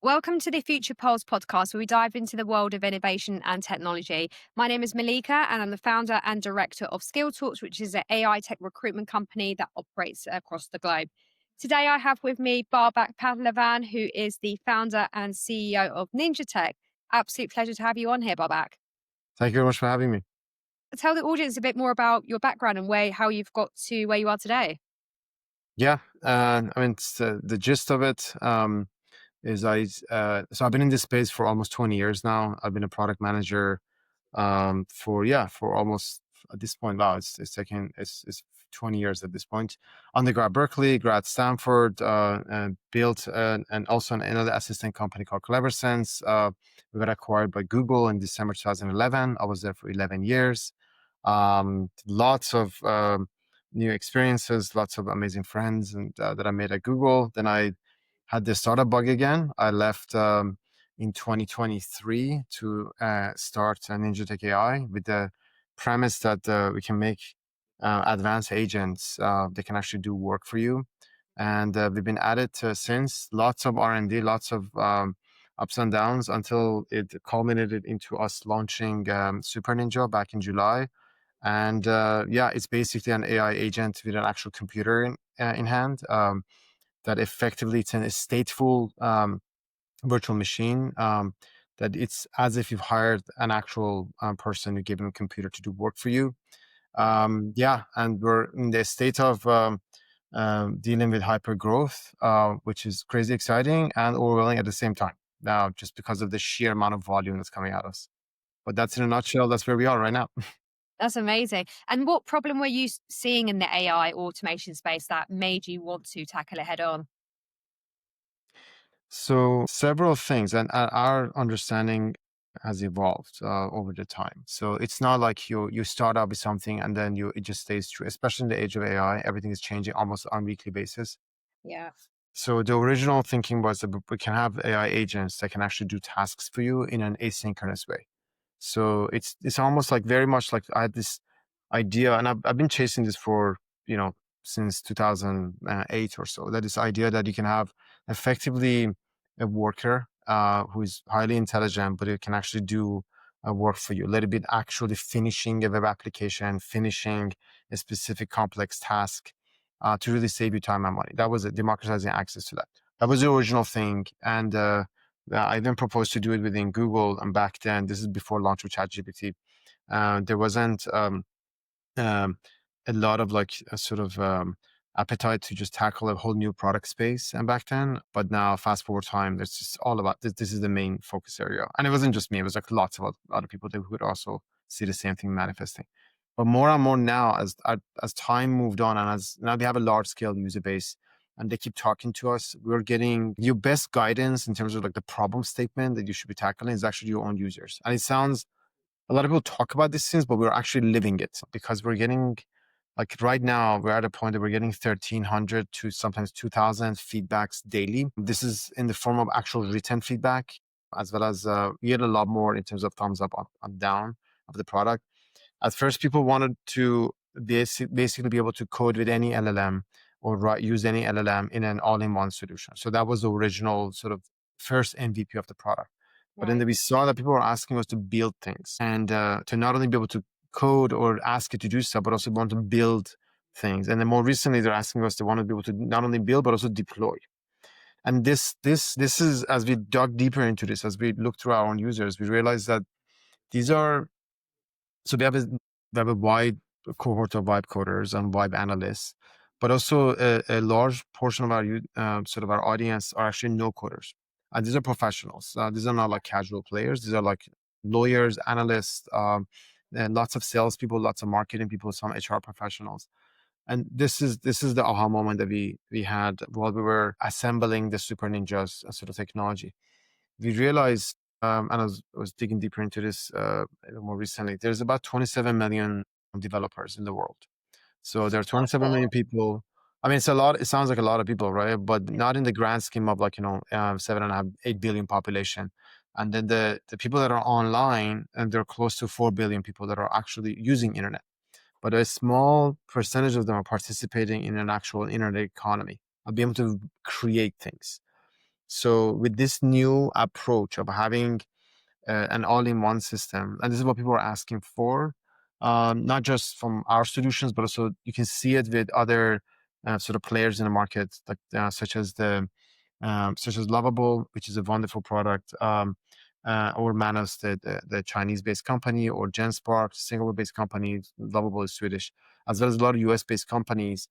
Welcome to the FuturePulse podcast, where we dive into the world of innovation and technology. My name is Melica, and I'm the founder and director of Skilltorch, which is an AI tech recruitment company that operates across the globe. Today, I have with me Babak Pahlavan, who is the founder and CEO of Ninjatech. Absolute pleasure to have you on here, Babak. Thank you very much for having me. Tell the audience a bit more about your background and how you've got to where you are today. Yeah, the gist of it is so I've been in this space for almost 20 years now. I've been a product manager for almost at this point. Wow, it's 20 years at this point. Undergrad Berkeley, grad Stanford, and built and also another assistant company called CleverSense. We got acquired by Google in December 2011. I was there for 11 years. Lots of new experiences, lots of amazing friends and that I made at Google. Then I had the startup bug again. I left in 2023 to start Ninjatech AI with the premise that we can make advanced agents that can actually do work for you. And we've been at it since. Lots of R&D, lots of ups and downs until it culminated into us launching Super Ninja back in July. And it's basically an AI agent with an actual computer in hand that effectively it's a stateful virtual machine that it's as if you've hired an actual person, you give them a computer to do work for you. And we're in the state of dealing with hyper growth, which is crazy exciting and overwhelming at the same time now, just because of the sheer amount of volume that's coming at us. But that's in a nutshell, that's where we are right now. That's amazing. And what problem were you seeing in the AI automation space that made you want to tackle it head on? So several things, and our understanding has evolved over the time. So it's not like you start out with something and then it just stays true. Especially in the age of AI, everything is changing almost on a weekly basis. Yeah. So the original thinking was that we can have AI agents that can actually do tasks for you in an asynchronous way. So it's almost like very much like I had this idea, and I've been chasing this for since 2008 or so. That is idea that you can have effectively a worker who is highly intelligent, but it can actually do work for you. A little bit actually finishing a web application, finishing a specific complex task to really save you time and money. That was it, democratizing access to that. That was the original thing, and I then proposed to do it within Google. And back then, this is before launch of ChatGPT, there wasn't um, a lot of like a sort of appetite to just tackle a whole new product space. And back then, but now fast forward time, there's just all about this. This is the main focus area, and it wasn't just me. It was like lots of other people that would also see the same thing manifesting. But more and more now, as time moved on, and as now we have a large scale user base, and they keep talking to us, we're getting your best guidance in terms of like the problem statement that you should be tackling is actually your own users. And it sounds a lot of people talk about these things, but we're actually living it because we're getting like right now we're at a point that we're getting 1,300 to sometimes 2,000 feedbacks daily. This is in the form of actual written feedback, as well as we get a lot more in terms of thumbs up and down of the product. At first, people wanted to basically be able to code with any LLM or use any LLM in an all-in-one solution. So that was the original sort of first MVP of the product. But then Right. we saw that people were asking us to build things and to not only be able to code or ask it to do stuff, but also want to build things. And then more recently, they're asking us to want to be able to not only build but also deploy. And this is, as we dug deeper into this, as we looked through our own users, we realized that these are so we have a wide cohort of vibe coders and vibe analysts, but also a large portion of our sort of our audience are actually no coders, and these are professionals. These are not like casual players. These are like lawyers, analysts, and lots of salespeople, lots of marketing people, some HR professionals. And this is the aha moment that we had while we were assembling the Super Ninjas sort of technology. We realized, and I was digging deeper into this more recently, there's about 27 million developers in the world. So there are 27 million people. I mean, it's a lot. It sounds like a lot of people, right? But not in the grand scheme of like, 7.5, 8 billion population. And then the people that are online, and there are close to 4 billion people that are actually using internet. But a small percentage of them are participating in an actual internet economy, of being able to create things. So with this new approach of having an all-in-one system, and this is what people are asking for, not just from our solutions, but also you can see it with other sort of players in the market, like such as Lovable, which is a wonderful product, or Manos, the Chinese-based company, or GenSpark, Singapore-based company. Lovable is Swedish, as well as a lot of US-based companies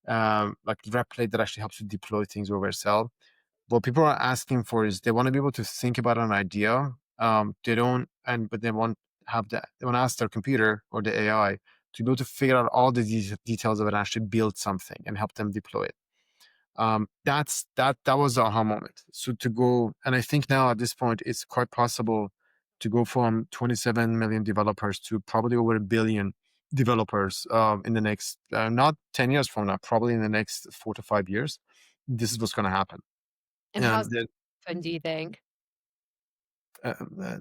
like Replicate that actually helps you deploy things over Excel. What people are asking for is they want to be able to think about an idea. They don't, but they want have that. They want to ask their computer or the AI to be able to figure out all the details of it and actually build something and help them deploy it. That was the aha moment. So to go, and I think now at this point it's quite possible to go from 27 million developers to probably over a billion developers in the next not 10 years from now, probably in the next 4 to 5 years. This is what's going to happen. And And how's that happen, do you think? uh, uh,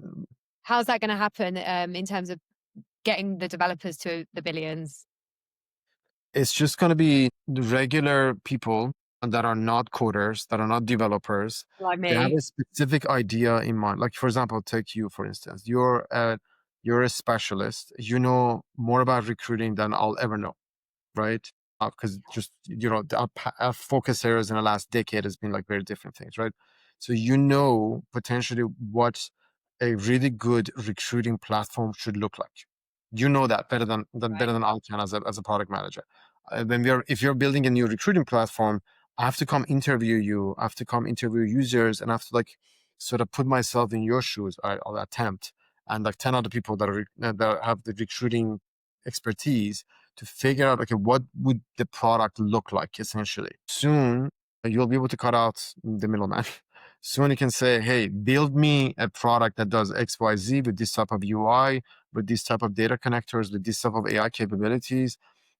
How's that going to happen in terms of getting the developers to the billions? it's just going to be the regular people that are not coders, that are not developers. Like They have me. a specific idea in mind. Like, for example, take you, for instance. You're a specialist. You know more about recruiting than I'll ever know, right? Because just, our focus areas in the last decade has been like very different things, right? So you know potentially what a really good recruiting platform should look like. You know that better Right. than I can as a product manager. If you're building a new recruiting platform, I have to come interview you. I have to come interview users, and I have to like sort of put myself in your shoes. I'll attempt, and like 10 other people that have the recruiting expertise to figure out, okay, what would the product look like essentially. Soon, you'll be able to cut out the middleman. Soon you can say, hey, build me a product that does XYZ with this type of UI, with this type of data connectors, with this type of AI capabilities,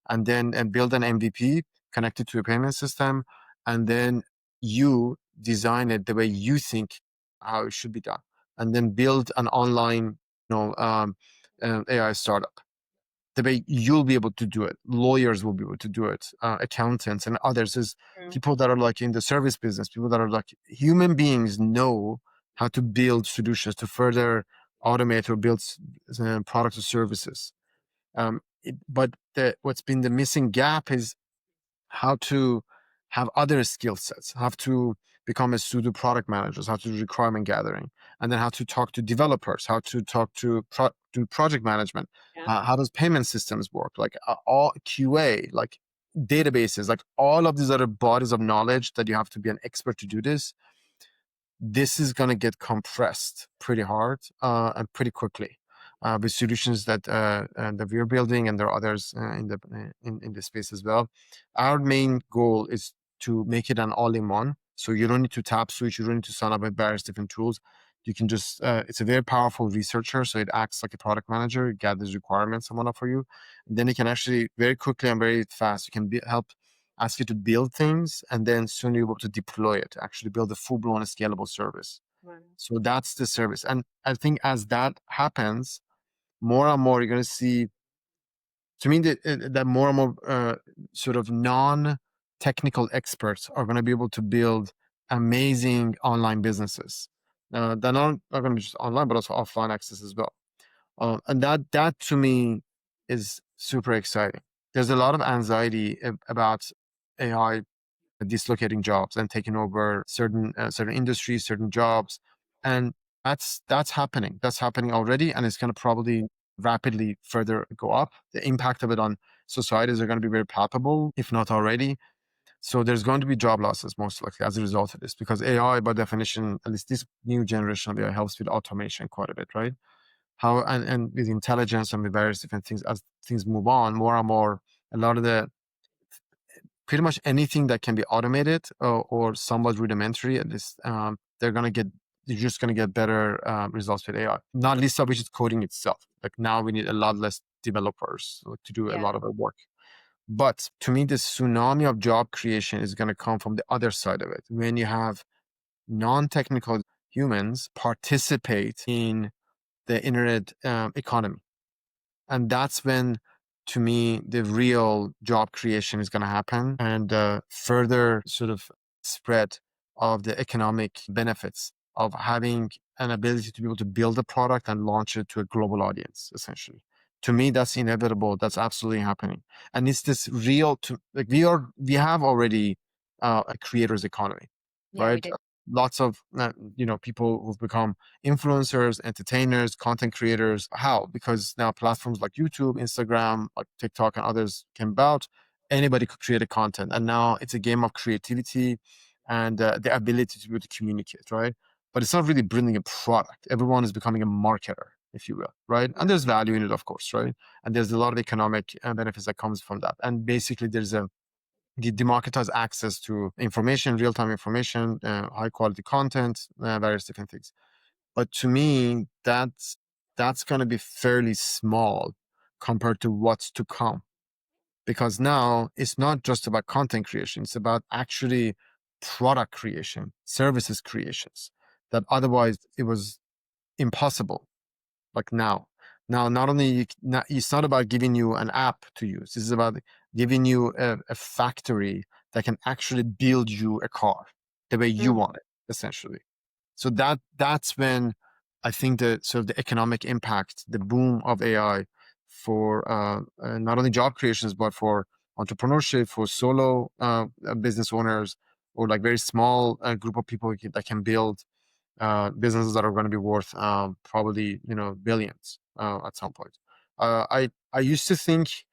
and then build an MVP connected to a payment system. And then you design it the way you think how it should be done. And then build an online, AI startup the way you'll be able to do it. Lawyers will be able to do it. Accountants and others is Mm. people that are like in the service business, people that are like human beings know how to build solutions to further automate or build products or services. But what's been the missing gap is how to have other skill sets, how to become a pseudo product managers, how to do requirement gathering, and then how to talk to developers, how to talk to do project management. Yeah. How does payment systems work? Like all QA, like databases, like all of these other bodies of knowledge that you have to be an expert to do this. This is going to get compressed pretty hard and pretty quickly with solutions that we're building, and there are others in the space as well. Our main goal is to make it an all-in-one, so you don't need to tap switch, you don't need to sign up with various different tools. You can just it's a very powerful researcher, so it acts like a product manager. It gathers requirements and whatnot for you, and then it can actually very quickly and very fast, you can help ask you to build things, and then soon you're able to deploy it, actually build a full-blown scalable service. Right. So that's the service. And I think as that happens, more and more you're going to see, to me, that more and more sort of non-technical experts are going to be able to build amazing online businesses. They're not going to be just online, but also offline access as well. And that to me is super exciting. There's a lot of anxiety about AI dislocating jobs and taking over certain industries, certain jobs, and that's happening. That's happening already, and it's going to probably rapidly further go up. The impact of it on societies are going to be very palpable, if not already. So there's going to be job losses most likely as a result of this, because AI, by definition, at least this new generation of AI, helps with automation quite a bit, right? How and with intelligence and with various different things, as things move on, more and more, a lot of the pretty much anything that can be automated or somewhat rudimentary, at least you're just going to get better results with AI. Not least of which is coding itself. Like now we need a lot less developers to do a Yeah. lot of the work. But to me, this tsunami of job creation is going to come from the other side of it. When you have non-technical humans participate in the internet economy. And that's when, to me, the real job creation is going to happen, and further sort of spread of the economic benefits of having an ability to be able to build a product and launch it to a global audience, essentially. To me, that's inevitable. That's absolutely happening. And it's this real to like we have already a creator's economy, Yeah, we right? do. Lots of people who've become influencers, entertainers, content creators. How? Because now platforms like YouTube, Instagram, like TikTok, and others came about. Anybody could create a content, and now it's a game of creativity and the ability to be able to communicate, right? But it's not really building a product. Everyone is becoming a marketer, if you will, right? And there's value in it, of course, right? And there's a lot of economic benefits that comes from that. And basically, there's a democratized access to information, real-time information, high quality content, various different things. But to me, that's going to be fairly small compared to what's to come, because now it's not just about content creation; it's about actually product creation, services creations that otherwise it was impossible. Like now not only it's not about giving you an app to use. This is about giving you a factory that can actually build you a car the way you Mm. want it, essentially. So that's when I think the sort of the economic impact, the boom of AI for not only job creations but for entrepreneurship, for solo business owners, or like very small group of people that can build businesses that are going to be worth probably billions at some point. I used to think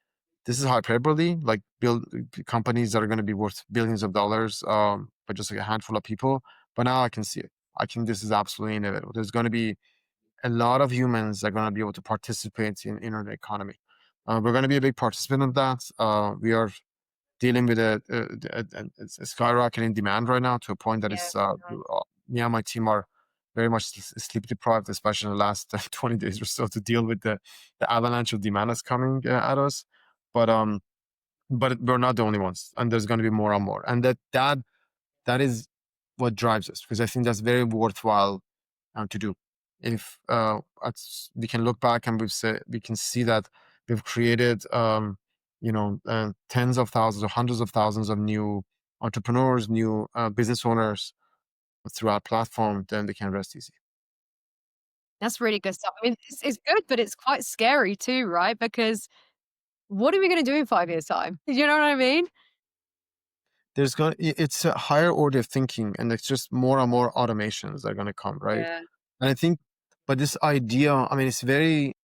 this is hyperbole, like build companies that are going to be worth billions of dollars, but just like a handful of people. But now I can see it. I think this is absolutely inevitable. There's going to be a lot of humans that are going to be able to participate in the economy. We're going to be a big participant of that. We are dealing with a skyrocketing demand right now to a point that Yeah. is me and my team are very much sleep deprived, especially in the last 20 days or so, to deal with the avalanche of demand that's coming at us. But we're not the only ones, and there's going to be more and more, and that is what drives us, because I think that's very worthwhile to do. If we can look back and we can see that we've created tens of thousands or hundreds of thousands of new entrepreneurs, new business owners through our platform, then we can rest easy. That's really good stuff. I mean, it's good, but it's quite scary too, right? Because what are we gonna do in 5 years' time? You know what I mean? It's a higher order of thinking, and it's just more and more automations that are going to come, right? Yeah. And I think, but this idea, I mean, it's the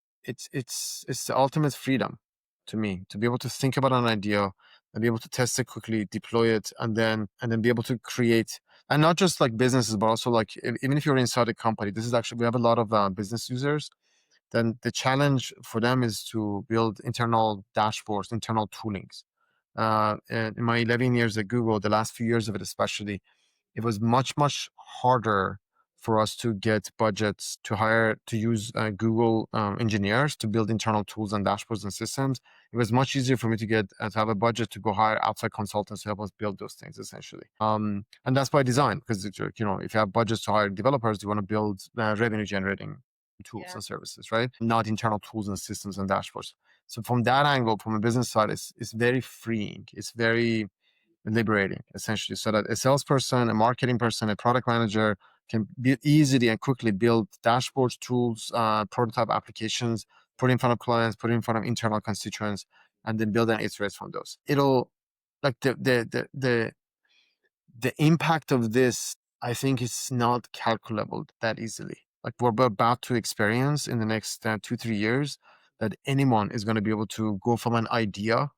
ultimate freedom to me, to be able to think about an idea and be able to test it quickly, deploy it, and then be able to create, and not just like businesses, but also like even if you're inside a company. This is actually, we have a lot of business users. Then the challenge for them is to build internal dashboards, internal toolings. And in my 11 years at Google, the last few years of it especially, it was much, much harder for us to get budgets to use Google engineers to build internal tools and dashboards and systems. It was much easier for me to get to have a budget to go hire outside consultants to help us build those things, essentially. And that's by design, because if you have budgets to hire developers, you want to build revenue generating tools Yeah. and services, right? Not internal tools and systems and dashboards. So from that angle, from a business side, it's very freeing. It's very liberating, essentially, so that a salesperson, a marketing person, a product manager can easily and quickly build dashboards, tools, prototype applications, put in front of clients, put in front of internal constituents, and then build and iterate from those. It'll like the impact of this, I think, is not calculable that easily. Like we're about to experience in the next 2-3 years, that anyone is going to be able to go from an idea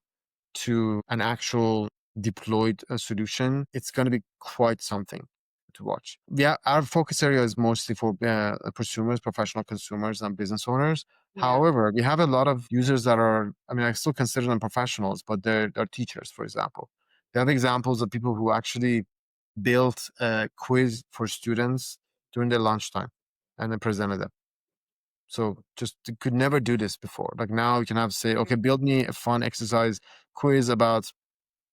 to an actual deployed solution. It's going to be quite something to watch. Yeah, our focus area is mostly for consumers, professional consumers, and business owners. Yeah. However, we have a lot of users that are, I mean, I still consider them professionals, but they're teachers, for example. We have examples of people who actually built a quiz for students during their lunchtime and then presented them. So just you could never do this before. Like now you can have say, Mm. okay, build me a fun exercise quiz about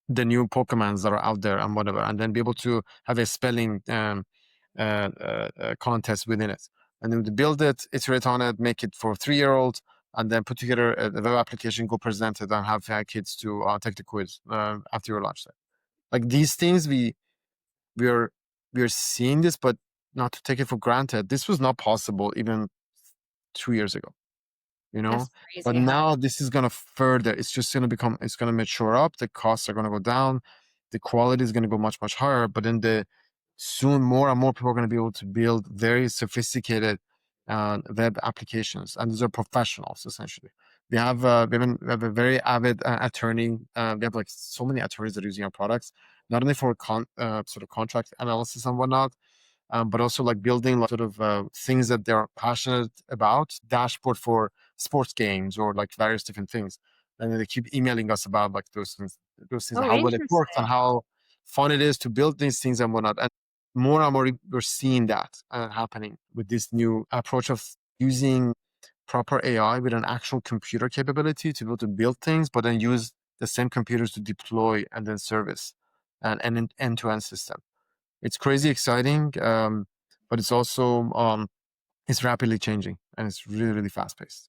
the new Pokemons that are out there and whatever, and then be able to have a spelling contest within it. And then to build it, iterate on it, make it for 3-year-olds, and then put together a web application, go present it, and have kids to take the quiz after your lunchtime. Like these things, we are we're seeing this, but not to take it for granted. This was not possible even 2 years ago, you know. That's But crazy how now this is gonna further. It's just gonna become. It's gonna mature up. The costs are gonna go down. The quality is gonna go much much higher. But then the soon more and more people are gonna be able to build very sophisticated web applications, and these are professionals essentially. We have a very avid attorney. We have like so many attorneys that are using our products, not only for sort of contract analysis and whatnot, but also like building like, sort of things that they're passionate about, dashboard for sports games or like various different things. And then they keep emailing us about like those things, Oh, how well it works and interesting. how fun it is to build these things and whatnot. And more and more we're seeing that happening with this new approach of using proper AI with an actual computer capability to be able to build things, but then use the same computers to deploy and then service an end-to-end system. It's crazy exciting, but it's also it's rapidly changing and it's really really fast paced.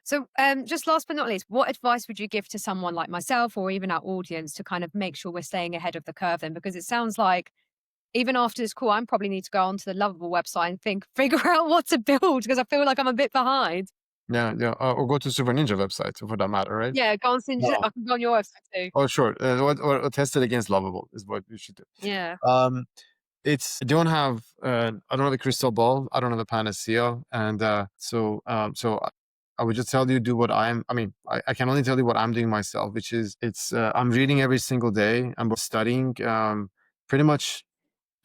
So, just last but not least, what advice would you give to someone like myself or even our audience to kind of make sure we're staying ahead of the curve then? Because it sounds like even after this call, I probably need to go onto the Lovable website and figure out what to build because I feel like I'm a bit behind. Yeah, yeah. Or go to Super Ninja website for that matter, right? Yeah, go on Sinja No. I can go on your website too. Oh, sure. Or test it against Lovable is what you should do. Yeah. Um, I don't have a crystal ball. I don't have a panacea, and I would just tell you do what I'm. I mean, I can only tell you what I'm doing myself, which is I'm reading every single day. I'm studying pretty much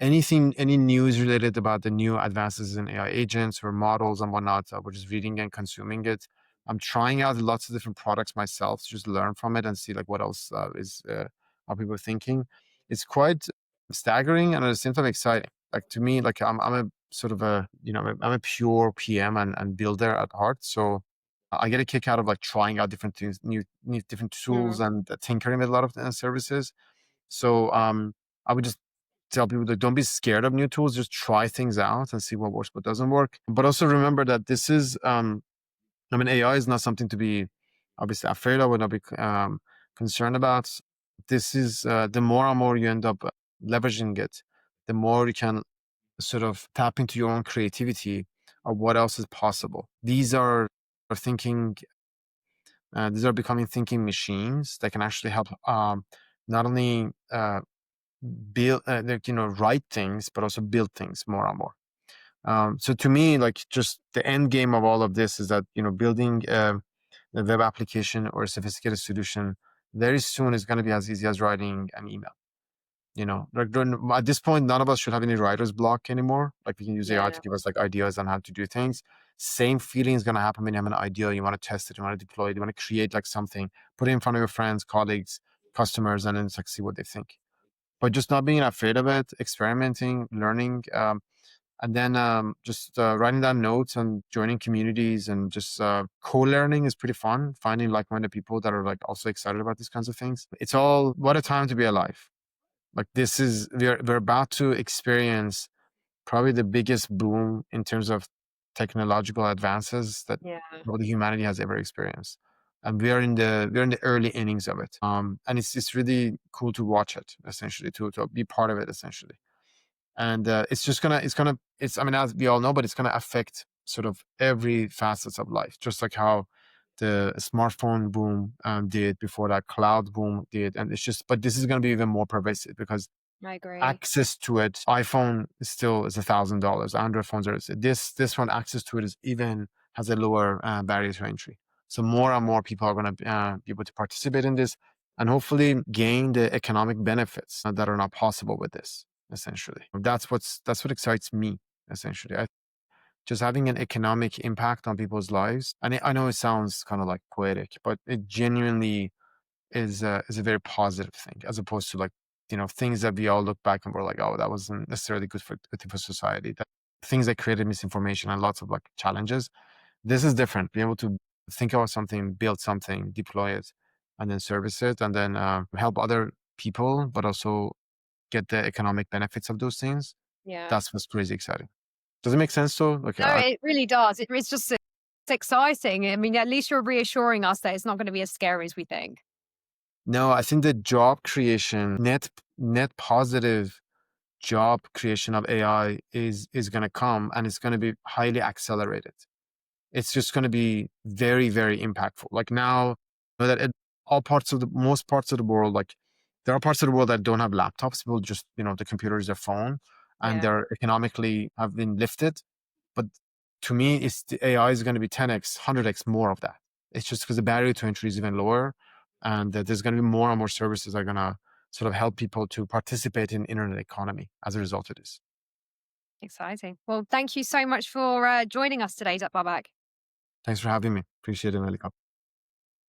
any news related about the new advances in AI agents or models and whatnot. We're just reading and consuming it. I'm trying out lots of different products myself to just learn from it and see like what else are people thinking. It's quite staggering and at the same time exciting. Like to me, like I'm a sort of a I'm a pure PM and builder at heart. So I get a kick out of like trying out different things, new different tools Mm. and tinkering with a lot of services. So I would just tell people that don't be scared of new tools. Just try things out and see what works, what doesn't work. But also remember that this is, I mean, AI is not something to be obviously afraid of or not be concerned about. This is the more and more you end up leveraging it, the more you can sort of tap into your own creativity of what else is possible. Are thinking, these are becoming thinking machines that can actually help not only build like write things but also build things more and more. So to me, like just the end game of all of this is that building a web application or a sophisticated solution very soon is going to be as easy as writing an email. Like at this point none of us should have any writer's block anymore. Like we can use AI Yeah. to give us like ideas on how to do things. Same feeling is going to happen when you have an idea, you want to test it, you want to deploy it, you want to create like something, put it in front of your friends, colleagues, customers, and then it's like see what they think. But just not being afraid of it, experimenting, learning, and then just writing down notes and joining communities and just co-learning is pretty fun. Finding like-minded people that are like also excited about these kinds of things. It's all what a time to be alive. Like this is we're about to experience probably the biggest boom in terms of technological advances that Yeah. probably humanity has ever experienced. And we're in the early innings of it. And it's really cool to watch it essentially, to be part of it essentially. And it's I mean as we all know, but it's gonna affect sort of every facets of life, just like how the smartphone boom did before that cloud boom did. And it's just but this is gonna be even more pervasive because I agree. access to it. iPhone is $1,000. Android phones are this one. Access to it is even has a lower barrier to entry. So more and more people are going to be able to participate in this and hopefully gain the economic benefits that are not possible with this. Essentially, that's what excites me. Essentially, just having an economic impact on people's lives. And I know it sounds kind of like poetic, but it genuinely is a very positive thing as opposed to like things that we all look back and we're like, oh, that wasn't necessarily good for society, that things that created misinformation and lots of like challenges. This is different, being able to think about something, build something, deploy it, and then service it, and then help other people but also get the economic benefits of those things. Yeah. That's what's crazy exciting. Does it make sense though? Like No, it really does. It's just it's exciting. I mean, at least you're reassuring us that it's not going to be as scary as we think. no, I think the job creation net positive job creation of AI is going to come, and it's going to be highly accelerated. It's just going to be very, very impactful. Like now, know that all parts of the most parts of the world, like there are parts of the world that don't have laptops. People just, the computer is their phone, and Yeah. they're economically have been lifted. But to me, it's the AI is going to be 10x, 100x more of that. It's just because the barrier to entry is even lower, and that there's going to be more and more services that are going to sort of help people to participate in internet economy as a result of this. Exciting. Well, thank you so much for joining us today, Babak. Thanks for having me. Appreciate it, Melika.